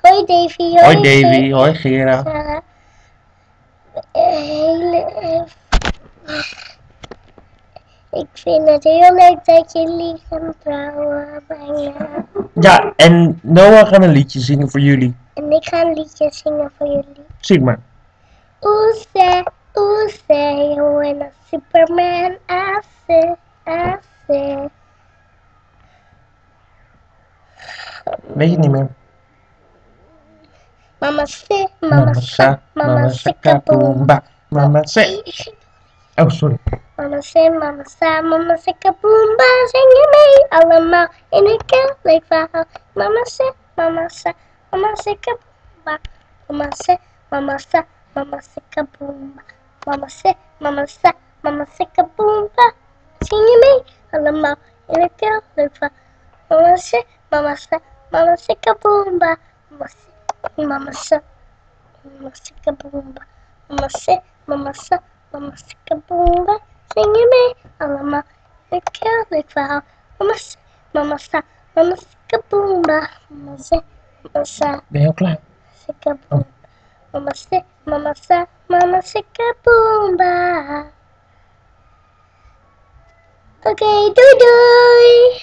Hoi Davy, Hoi Davy, hoi Gera. Ik vind het heel leuk dat jullie gaan trouwen bijna. Ja, en Noah gaat een liedje zingen voor jullie. En ik ga een liedje zingen voor jullie. Zing maar. Oeh, say, when a Superman, I say. Weet je het niet meer? Mama say, Mama sa, kaboomba. Mama say. Oh, sorry. Mama say, mama say, kaboomba. Zing je mee allemaal in een kerkelijk verhaal. Mama say, kaboomba. Mama say, kaboomba. Mama say, kaboomba. Zing je mee allemaal in een kerkelijk verhaal. Mama say, kaboomba. Mama say, kaboomba. Mama say, kaboomba. Zing je mee allemaal een kerkelijk verhaal. Mama say, kaboomba. Mama say, Ben je al klaar? kaboomba. Mama say, kaboomba. Oké, doei doei!